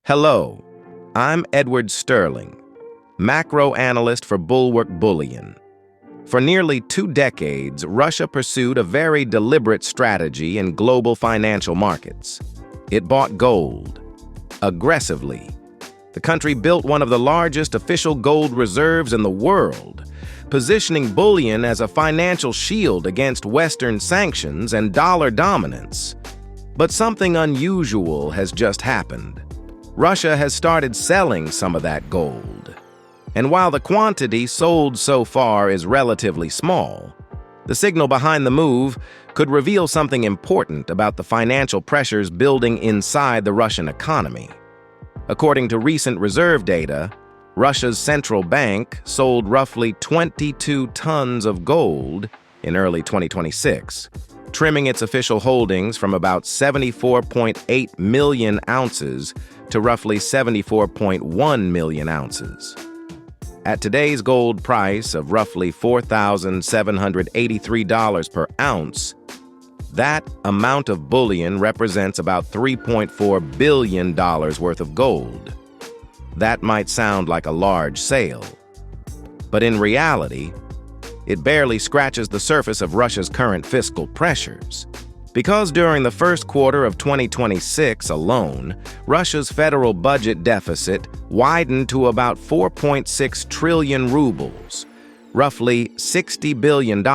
Hello, I'm Edward Sterling, macro analyst for Bulwark Bullion. For nearly 2 decades, Russia pursued a very deliberate strategy in global financial markets. It bought gold aggressively. The country built one of the largest official gold reserves in the world, positioning bullion as a financial shield against Western sanctions and dollar dominance. But something unusual has just happened. Russia has started selling some of that gold. And while the quantity sold so far is relatively small, the signal behind the move could reveal something important about the financial pressures building inside the Russian economy. According to recent reserve data, Russia's central bank sold roughly 22 tons of gold in early 2026, trimming its official holdings from about 74.8 million ounces to roughly 74.1 million ounces. At today's gold price of roughly $4,783 per ounce, that amount of bullion represents about $3.4 billion worth of gold. That might sound like a large sale, but in reality, it barely scratches the surface of Russia's current fiscal pressures. Because during the first quarter of 2026 alone, Russia's federal budget deficit widened to about 4.6 trillion rubles, roughly $60 billion.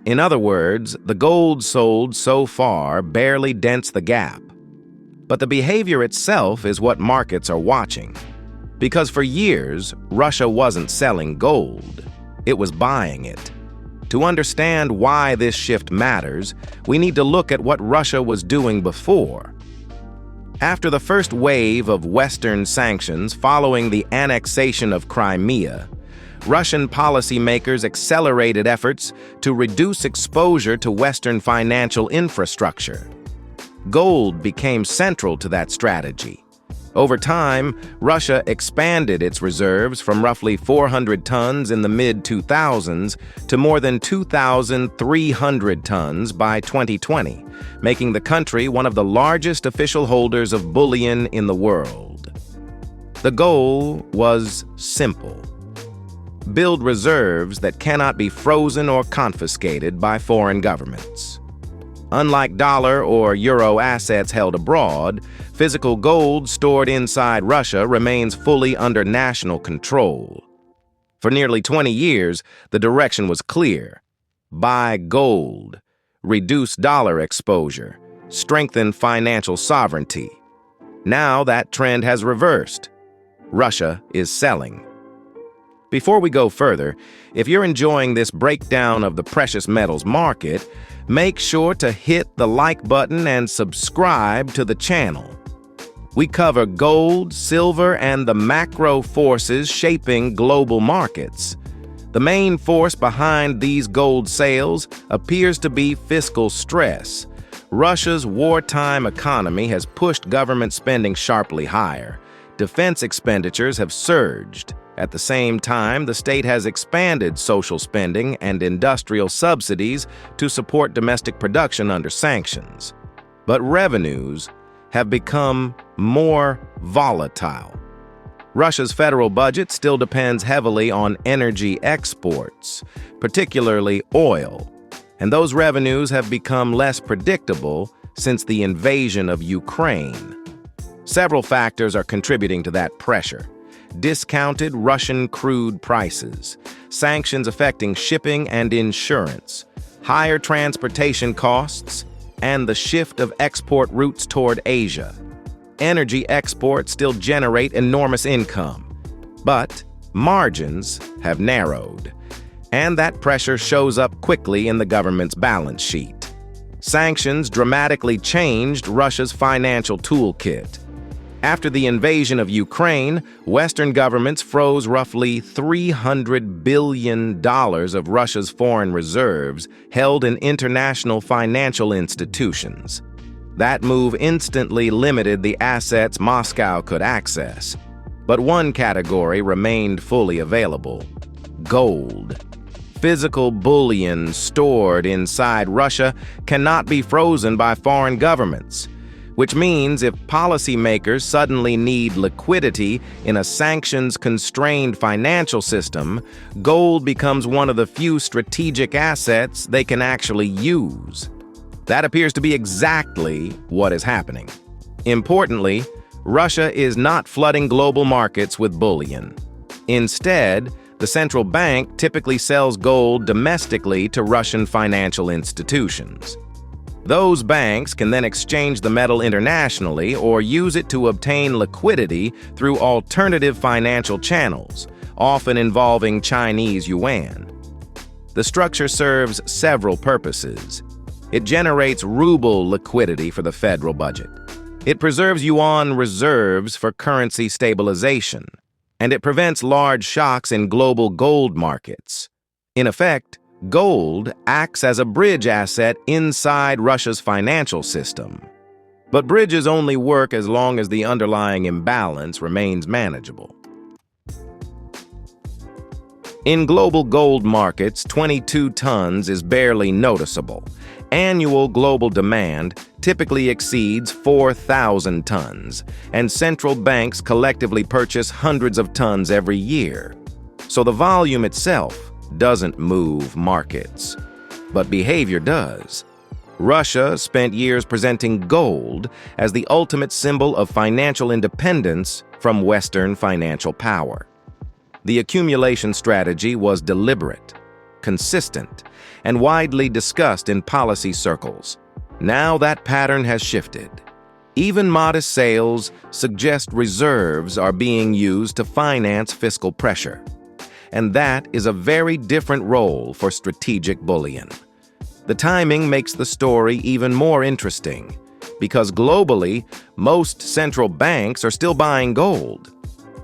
In other words, the gold sold so far barely dents the gap. But the behavior itself is what markets are watching. Because for years, Russia wasn't selling gold, it was buying it. To understand why this shift matters, we need to look at what Russia was doing before. After the first wave of Western sanctions following the annexation of Crimea, Russian policymakers accelerated efforts to reduce exposure to Western financial infrastructure. Gold became central to that strategy. Over time, Russia expanded its reserves from roughly 400 tons in the mid-2000s to more than 2,300 tons by 2020, making the country one of the largest official holders of bullion in the world. The goal was simple: build reserves that cannot be frozen or confiscated by foreign governments. Unlike dollar or euro assets held abroad, physical gold stored inside Russia remains fully under national control. For nearly 20 years, the direction was clear: buy gold, reduce dollar exposure, strengthen financial sovereignty. Now that trend has reversed. Russia is selling. Before we go further, if you're enjoying this breakdown of the precious metals market, make sure to hit the like button and subscribe to the channel. We cover gold, silver, and the macro forces shaping global markets. The main force behind these gold sales appears to be fiscal stress. Russia's wartime economy has pushed government spending sharply higher. Defense expenditures have surged. At the same time, the state has expanded social spending and industrial subsidies to support domestic production under sanctions. But revenues have become more volatile. Russia's federal budget still depends heavily on energy exports, particularly oil, and those revenues have become less predictable since the invasion of Ukraine. Several factors are contributing to that pressure: discounted Russian crude prices, sanctions affecting shipping and insurance, higher transportation costs, and the shift of export routes toward Asia. Energy exports still generate enormous income, but margins have narrowed, and that pressure shows up quickly in the government's balance sheet. Sanctions dramatically changed Russia's financial toolkit. After the invasion of Ukraine, Western governments froze roughly $300 billion of Russia's foreign reserves held in international financial institutions. That move instantly limited the assets Moscow could access. But one category remained fully available: gold. Physical bullion stored inside Russia cannot be frozen by foreign governments. which means if policymakers suddenly need liquidity in a sanctions-constrained financial system, gold becomes one of the few strategic assets they can actually use. That appears to be exactly what is happening. Importantly, Russia is not flooding global markets with bullion. Instead, the central bank typically sells gold domestically to Russian financial institutions. Those banks can then exchange the metal internationally or use it to obtain liquidity through alternative financial channels, often involving Chinese yuan. The structure serves several purposes. It generates ruble liquidity for the federal budget. It preserves yuan reserves for currency stabilization. And it prevents large shocks in global gold markets. In effect, gold acts as a bridge asset inside Russia's financial system. But bridges only work as long as the underlying imbalance remains manageable. In global gold markets, 22 tons is barely noticeable. Annual global demand typically exceeds 4,000 tons, and central banks collectively purchase hundreds of tons every year. So the volume itself doesn't move markets, but behavior does. Russia spent years presenting gold as the ultimate symbol of financial independence from Western financial power. The accumulation strategy was deliberate, consistent, and widely discussed in policy circles. Now that pattern has shifted. Even modest sales suggest reserves are being used to finance fiscal pressure. And that is a very different role for strategic bullion. The timing makes the story even more interesting, because globally, most central banks are still buying gold.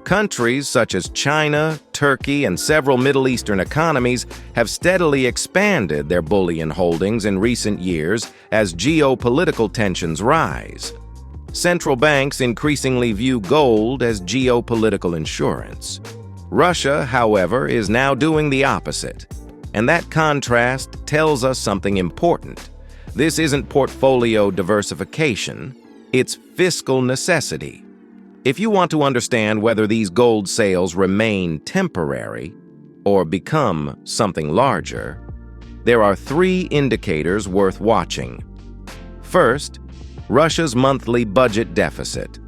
Countries such as China, Turkey, and several Middle Eastern economies have steadily expanded their bullion holdings in recent years as geopolitical tensions rise. Central banks increasingly view gold as geopolitical insurance. Russia, however, is now doing the opposite. And that contrast tells us something important. This isn't portfolio diversification, it's fiscal necessity. If you want to understand whether these gold sales remain temporary or become something larger, there are 3 indicators worth watching. First, Russia's monthly budget deficit.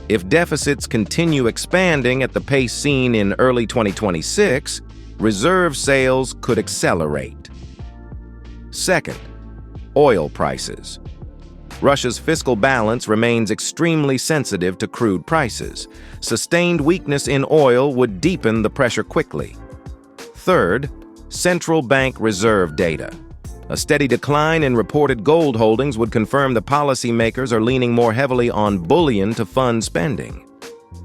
If deficits continue expanding at the pace seen in early 2026, reserve sales could accelerate. Second, oil prices. Russia's fiscal balance remains extremely sensitive to crude prices. Sustained weakness in oil would deepen the pressure quickly. Third, central bank reserve data. A steady decline in reported gold holdings would confirm the policymakers are leaning more heavily on bullion to fund spending.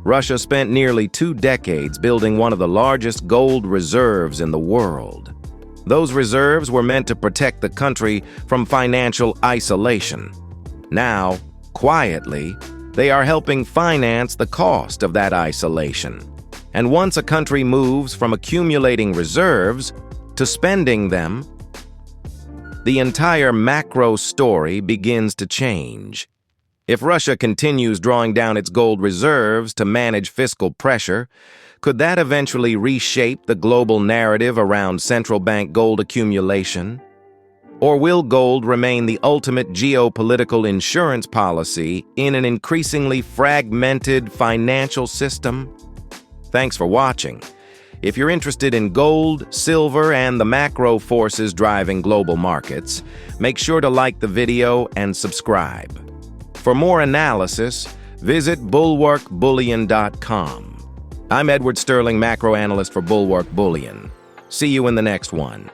Russia spent nearly 2 decades building one of the largest gold reserves in the world. Those reserves were meant to protect the country from financial isolation. Now, quietly, they are helping finance the cost of that isolation. And once a country moves from accumulating reserves to spending them, the entire macro story begins to change. If Russia continues drawing down its gold reserves to manage fiscal pressure, could that eventually reshape the global narrative around central bank gold accumulation? Or will gold remain the ultimate geopolitical insurance policy in an increasingly fragmented financial system? Thanks for watching. If you're interested in gold, silver, and the macro forces driving global markets, make sure to like the video and subscribe. For more analysis, visit bulwarkbullion.com. I'm Edward Sterling, macro analyst for Bulwark Bullion. See you in the next one.